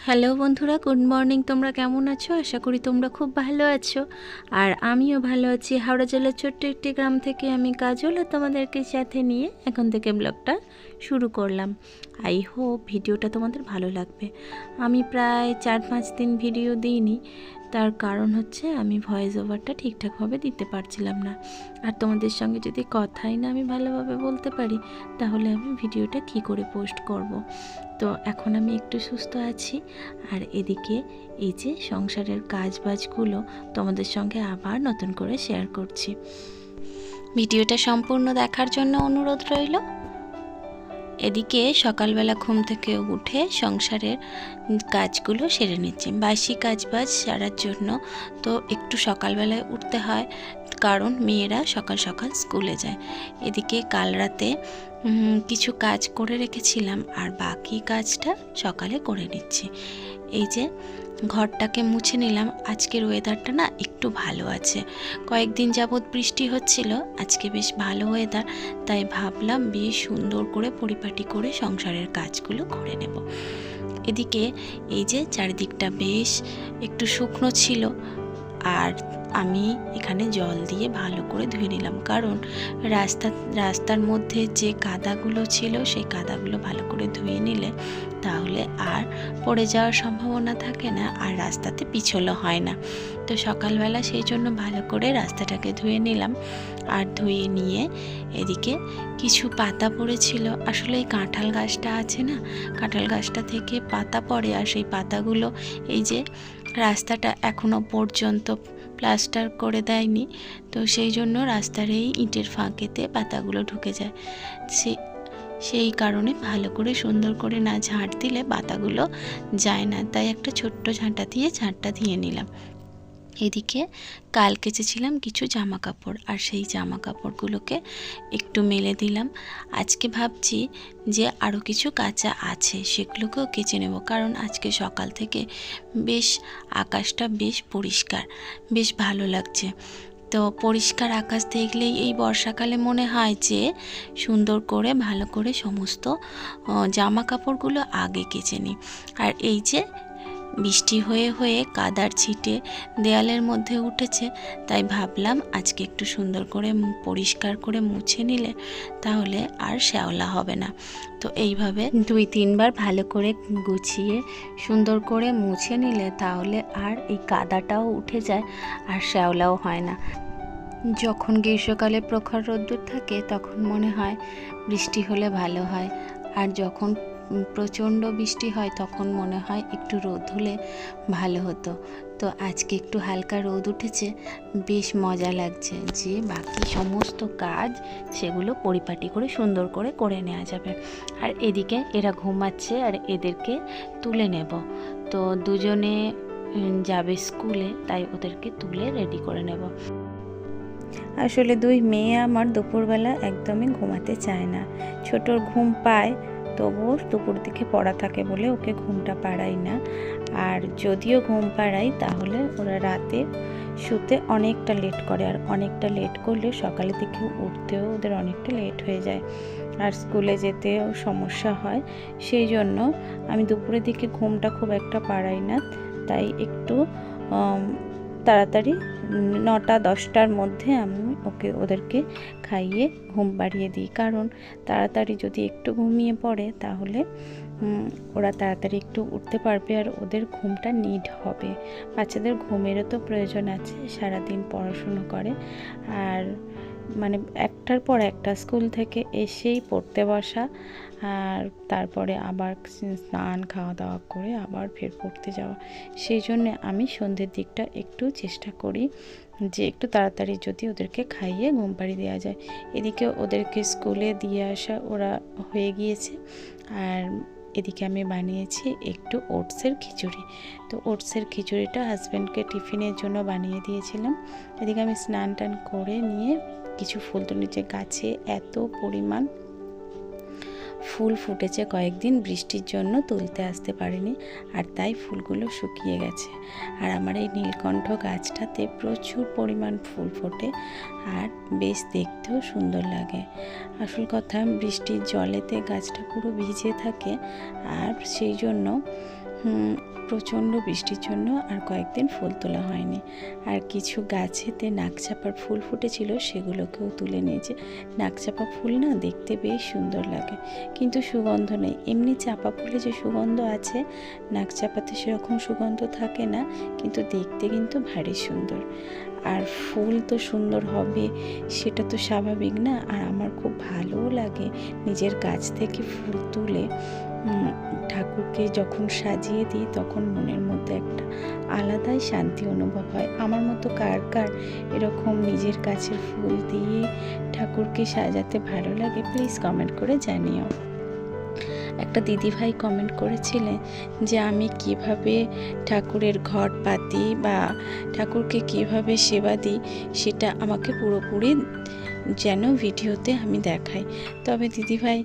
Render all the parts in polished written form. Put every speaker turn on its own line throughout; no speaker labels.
Hello বন্ধুরা, good morning. তোমরা কেমন আছো? আশা করি তোমরা খুব ভালো আছো। আর আমিও ভালো আছি। হাওড়া জেলার ছোট্ট একটি গ্রাম থেকে আমি কাজল আর তোমাদেরকে সাথে নিয়ে এখন থেকে ব্লগটা শুরু করলাম। আই হোপ ভিডিওটা তোমাদের ভালো লাগবে। আমি প্রায় 4-5 দিন ভিডিও দিইনি, তার কারণ হচ্ছে আমি ভয়েস ওভারটা ঠিকঠাকভাবে দিতে পারছিলাম না। আর তোমাদের সঙ্গে যদি কথাই না আমি ভালোভাবে বলতে পারি, তাহলে আমি ভিডিওটা কী করে পোস্ট করব। তো এখন আমি একটু সুস্থ আছি। আর এদিকে এই যে সংসারের কাজবাজগুলো তোমাদের সঙ্গে আবার নতুন করে শেয়ার করছি। ভিডিওটা সম্পূর্ণ দেখার জন্য অনুরোধ রইল। এদিকে সকালবেলা ঘুম থেকে উঠে সংসারের কাজগুলো সেরে নিচ্ছি, বাসি কাজবাজ সারার জন্য। তো একটু সকালবেলায় উঠতে হয়, কারণ মেয়েরা সকাল সকাল স্কুলে যায়। এদিকে কাল রাতে কিছু কাজ করে রেখেছিলাম, আর বাকি কাজটা সকালে করে নিচ্ছি। এই যে ঘরটাকে মুছে নিলাম। আজকের ওয়েদারটা না একটু ভালো আছে, কয়েকদিন যাবৎ বৃষ্টি হচ্ছিল, আজকে বেশ ভালো ওয়েদার, তাই ভাবলাম বেশ সুন্দর করে পরিপাটি করে সংসারের কাজগুলো করে নেব। এদিকে এই যে চারিদিকটা বেশ একটু শুকনো ছিল, আর আমি এখানে জল দিয়ে ভালো করে ধুয়ে নিলাম, কারণ রাস্তার মধ্যে যে কাদাগুলো ছিল সেই কাদাগুলো ভালো করে ধুয়ে নিলে তাহলে আর পড়ে যাওয়ার সম্ভাবনা থাকে না, আর রাস্তাতে পিছলও হয় না। তো সকালবেলা সেই জন্য ভালো করে রাস্তাটাকে ধুয়ে নিলাম। আর ধুয়ে নিয়ে এদিকে কিছু পাতা পড়েছিল, আসলে এই কাঁঠাল গাছটা আছে না, কাঁঠাল গাছটা থেকে পাতা পড়ে, আর সেই পাতাগুলো এই যে রাস্তাটা এখনো পর্যন্ত প্লাস্টার করে দেয়নি, তো সেই জন্য রাস্তার এই ইটের ফাঁকেতে পাতাগুলো ঢুকে যায়। সেই কারণে ভালো করে সুন্দর করে না ঝাঁট দিলে পাতাগুলো যায় না, তাই একটা ছোট্ট ঝাঁটা দিয়ে ঝাঁটটা দিয়ে নিলাম। এদিকে কাল কেচেছিলাম কিছু জামা কাপড়, আর সেই জামা কাপড়গুলোকে একটু মেলে দিলাম। আজকে ভাবছি যে আরও কিছু কাঁচা আছে, সেগুলোকেও কেচে নেব, কারণ আজকে সকাল থেকে বেশ আকাশটা বেশ পরিষ্কার, বেশ ভালো লাগছে। তো পরিষ্কার আকাশ দেখলেই এই বর্ষাকালে মনে হয় যে সুন্দর করে ভালো করে সমস্ত জামা কাপড়গুলো আগে কেচে নিই। আর এই যে বৃষ্টি হয়ে হয়ে কাদার ছিটে দেয়ালের মধ্যে উঠেছে, তাই ভাবলাম আজকে একটু সুন্দর করে পরিষ্কার করে মুছে নিলে তাহলে আর শ্যাওলা হবে না। তো এইভাবে 2-3 বার ভালো করে গুছিয়ে সুন্দর করে মুছে নিলে তাহলে আর এই কাদাটাও উঠে যায়, আর শ্যাওলাও হয় না। যখন গ্রীষ্মকালে প্রখর রোদ্দুর থাকে তখন মনে হয় বৃষ্টি হলে ভালো হয়, আর যখন প্রচণ্ড বৃষ্টি হয় তখন মনে হয় একটু রোদ হলে ভালো হতো। তো আজকে একটু হালকা রোদ উঠেছে, বেশ মজা লাগছে যে বাকি সমস্ত কাজ সেগুলো পরিপাটি করে সুন্দর করে করে নেওয়া যাবে। আর এদিকে এরা ঘুমাচ্ছে, আর এদেরকে তুলে নেব। তো দুজনে যাবে স্কুলে, তাই ওদেরকে তুলে রেডি করে নেব। আসলে 2 মেয়ে আমার দুপুরবেলা একদমই ঘুমাতে চায় না। ছোটোর ঘুম পায়, তবুও দুপুর দিকে পড়া থাকে বলে ওকে ঘুমটা পাড়াই না। আর যদিও ঘুম পাড়াই তাহলে ওরা রাতে শুতে অনেকটা লেট করে, আর অনেকটা লেট করলে সকালের দিকে উঠতেও ওদের অনেকটা লেট হয়ে যায়, আর স্কুলে যেতেও সমস্যা হয়। সেই জন্য আমি দুপুরের দিকে ঘুমটা খুব একটা পাড়াই না, তাই একটু তাড়াতাড়ি 9টা-10টার মধ্যে আমি ওদেরকে খাইয়ে ঘুম পাড়িয়ে দিই, কারণ তাড়াতাড়ি যদি একটু ঘুমিয়ে পড়ে তাহলে ওরা তাড়াতাড়ি একটু উঠতে পারবে, আর ওদের ঘুমটা নিড হবে। বাচ্চাদের ঘুমেরও তো প্রয়োজন আছে, সারাদিন পড়াশুনো করে, আর মানে একটার পর একটা স্কুল থেকে এসেই পড়তে বসা, আর তারপরে আবার স্নান খাওয়া দাওয়া করে আবার ফের পড়তে যাওয়া। সেই জন্য আমি সন্ধ্যের দিকটা একটু চেষ্টা করি যে একটু তাড়াতাড়ি যদি ওদেরকে খাইয়ে ঘুম পাড়িয়ে দেওয়া যায়। এদিকে ওদেরকে স্কুলে দিয়ে আসা ওরা হয়ে গিয়েছে, আর এদিকে আমি বানিয়েছি একটু ওটসের খিচুড়ি। তো ওটসের খিচুড়িটা হাজব্যান্ডকে টিফিনের জন্য বানিয়ে দিয়েছিলাম। এদিকে আমি স্নান টান করে নিয়ে কিছু ফুল তুলে নিচে, গাছে এত পরিমাণ ফুল ফুটেছে, কয়েকদিন বৃষ্টির জন্য তুলতে আসতে পারিনি, আর তাই ফুলগুলো শুকিয়ে গেছে। আর আমার এই নীলকণ্ঠ গাছটাতে প্রচুর পরিমাণ ফুল ফোটে, আর বেশ দেখতেও সুন্দর লাগে। আসল কথা, বৃষ্টির জলেতে গাছটা পুরো ভিজে থাকে, আর সেই জন্য প্রচণ্ড বৃষ্টির জন্য আর কয়েকদিন ফুল তোলা হয়নি। আর কিছু গাছেতে নাকচাপার ফুল ফুটেছিল, সেগুলোকেও তুলে নিয়েছে। নাকচাপা ফুল না দেখতে বেশ সুন্দর লাগে, কিন্তু সুগন্ধ নেই। এমনি চাপা ফুলে যে সুগন্ধ আছে, নাকচাপাতে সেরকম সুগন্ধ থাকে না, কিন্তু দেখতে কিন্তু ভারী সুন্দর। আর ফুল তো সুন্দর হবে সেটা তো স্বাভাবিক না। আর আমার খুব ভালোও লাগে নিজের গাছ থেকে ফুল তুলে ঠাকুরকে যখন সাজিয়ে দিই, তখন মনের মধ্যে একটা আলাদাই শান্তি অনুভব হয়। আমার মতো কার কার এরকম নিজের গাছের ফুল দিয়ে ঠাকুরকে সাজাতে ভালো লাগে, প্লিজ কমেন্ট করে জানিও। একটা দিদিভাই কমেন্ট করেছিলেন যে আমি কিভাবে ঠাকুরের ঘট পাতি বা ঠাকুরকে কিভাবে সেবা দিই, সেটা আমাকে পুরোপুরি যেন ভিডিওতে আমি দেখাই। তবে দিদিভাই,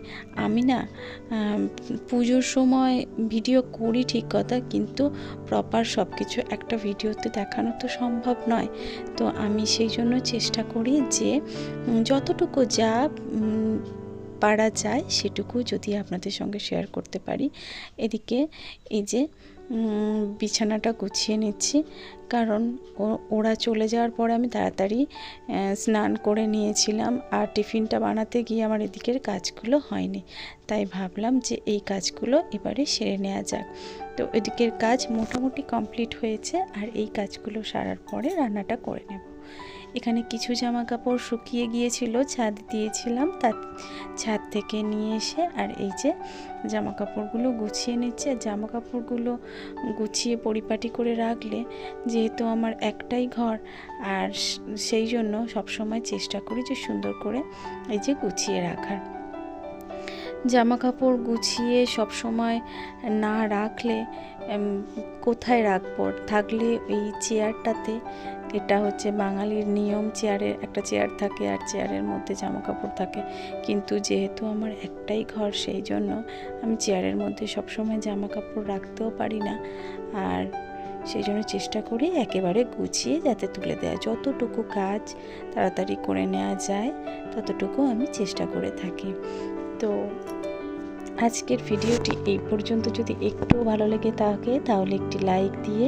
আমি না পুজোর সময় ভিডিও করি ঠিক কথা, কিন্তু প্রপার সব কিছু একটা ভিডিওতে দেখানো তো সম্ভব নয়। তো আমি সেই জন্য চেষ্টা করি যে যতটুকু যা পারা যায় সেটুকু যদি আপনাদের সঙ্গে শেয়ার করতে পারি। এদিকে এই যে বিছানাটা গুছিয়ে নিচ্ছি, কারণ ওরা চলে যাওয়ার পরে আমি তাড়াতাড়ি স্নান করে নিয়েছিলাম, আর টিফিনটা বানাতে গিয়ে আমার এদিকের কাজগুলো হয়নি। তাই ভাবলাম যে এই কাজগুলো এবারে সেরে নেওয়া যাক। তো এদিকের কাজ মোটামুটি কমপ্লিট হয়েছে, আর এই কাজগুলো সারার পরে রান্নাটা করে নেব। এখানে কিছু জামা কাপড় শুকিয়ে গিয়েছিল, ছাদ দিয়েছিলাম, তার ছাদ থেকে নিয়ে এসে আর এই যে জামা কাপড়গুলো গুছিয়ে নিচ্ছে। জামা কাপড়গুলো গুছিয়ে পরিপাটি করে রাখলে, যেহেতু আমার একটাই ঘর, আর সেই জন্য সবসময় চেষ্টা করি যে সুন্দর করে এই যে গুছিয়ে রাখার। জামা কাপড় গুছিয়ে সব সময় না রাখলে কোথায় রাখবো? থাকলে এই চেয়ারটাতে, এটা হচ্ছে বাঙালির নিয়ম, চেয়ারের একটা চেয়ার থাকে আর চেয়ারের মধ্যে জামা কাপড় থাকে। কিন্তু যেহেতু আমার একটাই ঘর, সেই জন্য আমি চেয়ারের মধ্যে সবসময় জামা কাপড় রাখতেও পারি না। আর সেই জন্য চেষ্টা করি একেবারে গুছিয়ে যাতে তুলে দেওয়া, যতটুকু কাজ তাড়াতাড়ি করে নেওয়া যায় ততটুকু আমি চেষ্টা করে থাকি। তো আজকের ভিডিওটি এই পর্যন্ত। যদি একটু ভালো লেগে থাকে তাহলে একটি লাইক দিয়ে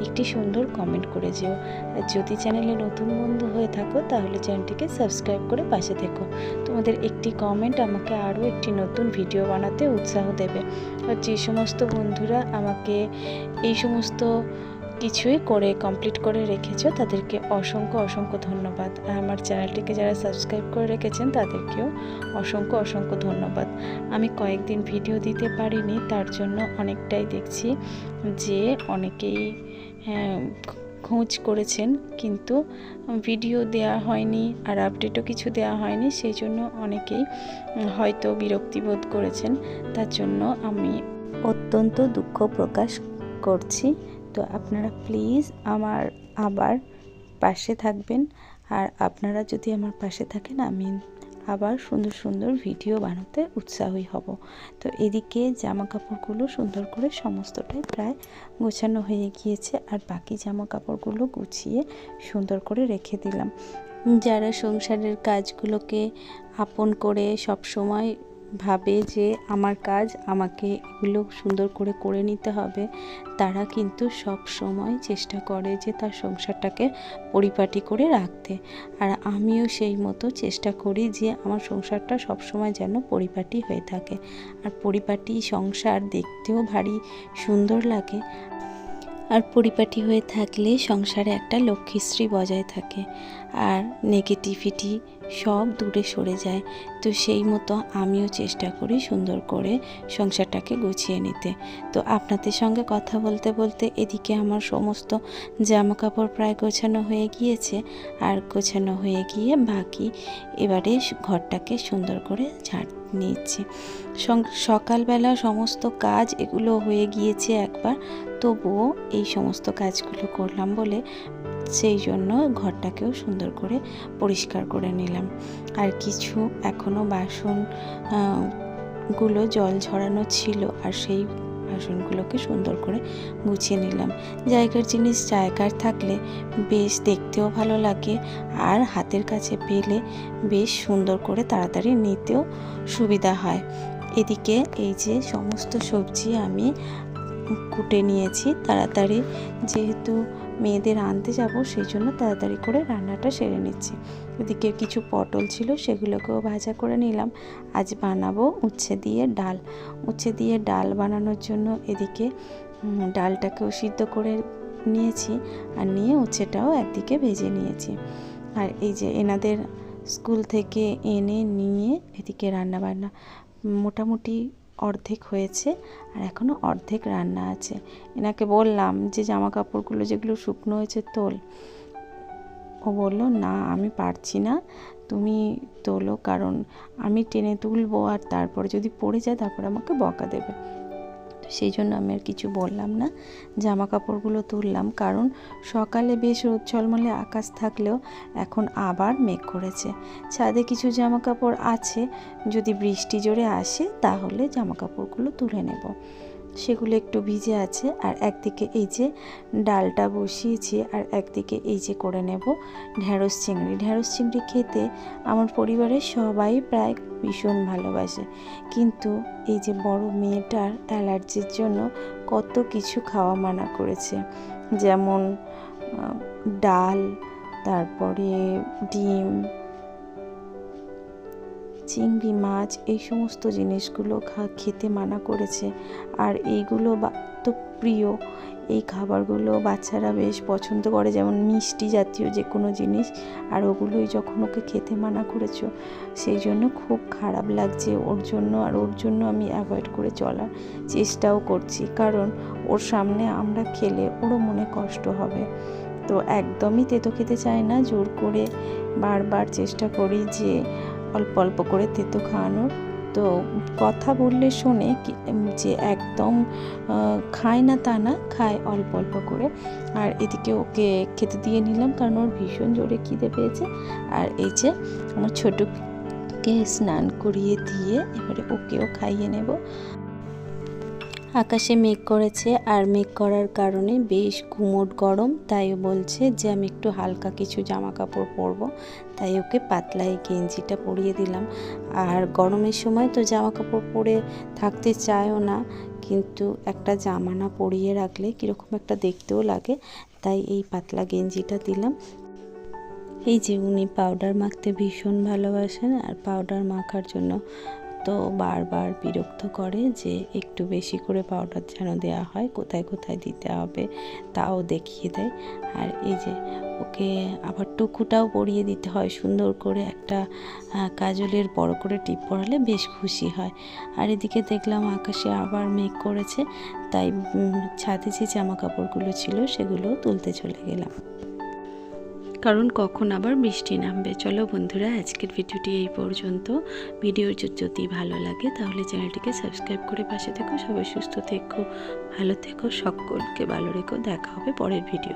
একটি সুন্দর কমেন্ট করে যেও। আর যদি চ্যানেলে নতুন বন্ধু হয়ে থাকো তাহলে চ্যানেলটিকে সাবস্ক্রাইব করে পাশে থেকো। তোমাদের একটি কমেন্ট আমাকে আরও একটি নতুন ভিডিও বানাতে উৎসাহ দেবে। আর যে সমস্ত বন্ধুরা আমাকে এই সমস্ত কিছুই করে কমপ্লিট করে রেখেছো, তাদেরকে অসংখ্য অসংখ্য ধন্যবাদ। আর আমার চ্যানেলটিকে যারা সাবস্ক্রাইব করে রেখেছেন তাদেরকেও অসংখ্য অসংখ্য ধন্যবাদ। আমি কয়েকদিন ভিডিও দিতে পারিনি, তার জন্য অনেকটাই দেখছি যে অনেকেই খোঁজ করেছেন, কিন্তু ভিডিও দেয়া হয়নি আর আপডেটও কিছু দেওয়া হয়নি। সেই জন্য অনেকেই হয়তো বিরক্তিবোধ করেছেন, তার জন্য আমি অত্যন্ত দুঃখ প্রকাশ করছি। তো আপনারা প্লিজ আমার আবার পাশে থাকবেন। আর আপনারা যদি আমার পাশে থাকেন, আমি আবার সুন্দর সুন্দর ভিডিও বানাতে উৎসাহী হব। তো এদিকে জামা কাপড়গুলো সুন্দর করে সমস্তটাই প্রায় গোছানো হয়ে গিয়েছে, আর বাকি জামা কাপড়গুলো গুছিয়ে সুন্দর করে রেখে দিলাম। যারা সংসারের কাজগুলোকে আপন করে সব সময় ভাবে যে আমার কাজ আমাকে এগুলো সুন্দর করে করে নিতে হবে, তারা কিন্তু সব সময় চেষ্টা করে যে তার সংসারটাকে পরিপাটি করে রাখতে। আর আমিও সেই মতো চেষ্টা করি যে আমার সংসারটা সব সময় যেন পরিপাটি হয়ে থাকে। আর পরিপাটি সংসার দেখতেও ভারী সুন্দর লাগে। আর পরিপাটি হয়ে থাকলে সংসারে একটা লক্ষ্মীশ্রী বজায় থাকে, আর নেগেটিভিটি সব দূরে সরে যায়। তো সেই মতো আমিও চেষ্টা করি সুন্দর করে সংসারটাকে গুছিয়ে নিতে। তো আপনাদের সঙ্গে কথা বলতে বলতে এদিকে আমার সমস্ত জামা কাপড় প্রায় গোছানো হয়ে গিয়েছে, আর গোছানো হয়ে গিয়ে বাকি এবারে ঘরটাকে সুন্দর করে ঝাড় নিচ্ছি। সকালবেলা সমস্ত কাজ এগুলো হয়ে গিয়েছে একবার, তবুও এই সমস্ত কাজগুলো করলাম বলে সেই জন্য ঘরটাকেও সুন্দর করে পরিষ্কার করে নিলাম। আর কিছু এখনও বাসনগুলো জল ঝরানো ছিল, আর সেই বাসনগুলোকে সুন্দর করে গুছিয়ে নিলাম। জায়গার জিনিস জায়গার থাকলে বেশ দেখতেও ভালো লাগে, আর হাতের কাছে পেলে বেশ সুন্দর করে তাড়াতাড়ি নিতেও সুবিধা হয়। এদিকে এই যে সমস্ত সবজি আমি কুটে নিয়েছি তাড়াতাড়ি, যেহেতু মেয়েদের আনতে যাব সেই জন্য তাড়াতাড়ি করে রান্নাটা সেরে নিচ্ছি। এদিকে কিছু পটল ছিল, সেগুলোকেও ভাজা করে নিলাম। আজ বানাবো উচ্ছে দিয়ে ডাল। উচ্ছে দিয়ে ডাল বানানোর জন্য এদিকে ডালটাকেও সিদ্ধ করে নিয়েছি, আর নিয়ে উচ্ছেটাও একদিকে ভেজে নিয়েছি। আর এই যে এনাদের স্কুল থেকে এনে নিয়ে এদিকে রান্না বান্না মোটামুটি অর্ধেক হয়েছে, আর এখনও অর্ধেক রান্না আছে। এনাকে বললাম যে জামা কাপড়গুলো যেগুলো শুকনো হয়েছে তোল। ও বলল না আমি পারছি না, তুমি তোলো, কারণ আমি টেনে তুলবো আর তারপরে যদি পড়ে যায় তারপর আমাকে বকা দেবে। সেই জন্য আমি আর কিছু বললাম না, জামা কাপড়গুলো তুললাম। কারণ সকালে বেশ রোদ ঝলমলে আকাশ থাকলেও এখন আবার মেঘ করেছে। ছাদে কিছু জামা কাপড় আছে, যদি বৃষ্টি জোরে আসে তাহলে জামা কাপড়গুলো তুলে নেব। সেগুলো একটু ভিজে আছে। আর একদিকে এই যে ডালটা বসিয়েছি, আর একদিকে এই যে করে নেব ঢ্যাঁড়স চিংড়ি। ঢ্যাঁড়স চিংড়ি খেতে আমার পরিবারের সবাই প্রায় ভীষণ ভালোবাসে, কিন্তু এই যে বড় মেয়েটার অ্যালার্জির জন্য কত কিছু খাওয়া মানা করেছে, যেমন ডাল, তারপরে ডিম, চিংড়ি মাছ, এই সমস্ত জিনিসগুলো খেতে মানা করেছে। আর এইগুলো তো প্রিয়, এই খাবারগুলো বাচ্চারা বেশ পছন্দ করে, যেমন মিষ্টি জাতীয় যে কোনো জিনিস। আর ওগুলোই যখন ওকে খেতে মানা করেছো, সেই জন্য খুব খারাপ লাগছে ওর জন্য। আর ওর জন্য আমি অ্যাভয়েড করে চলার চেষ্টাও করছি, কারণ ওর সামনে আমরা খেলে ওরও মনে কষ্ট হবে। তো একদমই তেতো খেতে চায় না, জোর করে বারবার চেষ্টা করি যে অল্প অল্প করে তেতো খাওয়ানোর। তো কথা বললে শোনে, যে একদম খায় না তা না, খায় অল্প অল্প করে। আর এদিকে ওকে খেতে দিয়ে নিলাম, কারণ ওর ভীষণ জোরে খিদে পেয়েছে। আর এই যে আমার ছোটকে স্নান করিয়ে দিয়ে এবারে ওকেও খাইয়ে নেব। আকাশে মেঘ করেছে, আর মেঘ করার কারণে বেশ গুমোট গরম, তাই বলছে যে আমি একটু হালকা কিছু জামা কাপড় পরবো, তাই ওকে পাতলা এই গেঞ্জিটা পরিয়ে দিলাম। আর গরমের সময় তো জামা কাপড় পরে থাকতে চায়ও না, কিন্তু একটা জামা না পরিয়ে রাখলে কীরকম একটা দেখতেও লাগে, তাই এই পাতলা গেঞ্জিটা দিলাম। এই যে উনি পাউডার মাখতে ভীষণ ভালোবাসেন, আর পাউডার মাখার জন্য তো বারবার বিরক্ত করে যে একটু বেশি করে পাউডার যেন দেওয়া হয়, কোথায় কোথায় দিতে হবে তাও দেখিয়ে দেয়। আর এই যে ওকে আবার টুকুটাও পরিয়ে দিতে হয় সুন্দর করে, একটা কাজলের বড় করে টিপ পরালে বেশ খুশি হয়। আর এদিকে দেখলাম আকাশে আবার মেঘ করেছে, তাই ছাদে যে জামা কাপড়গুলো ছিল সেগুলো তুলতে চলে গেলাম, কারণ কখন আবার বৃষ্টি নামবে। চলো বন্ধুরা, আজকের ভিডিওটি এই পর্যন্ত। ভিডিও যদি ভালো লাগে তাহলে চ্যানেলটিকে সাবস্ক্রাইব করে পাশে থেকো। সবাই সুস্থ থেকো, ভালো থেকো, সকলকে ভালো রেখো। দেখা হবে পরের ভিডিওতে।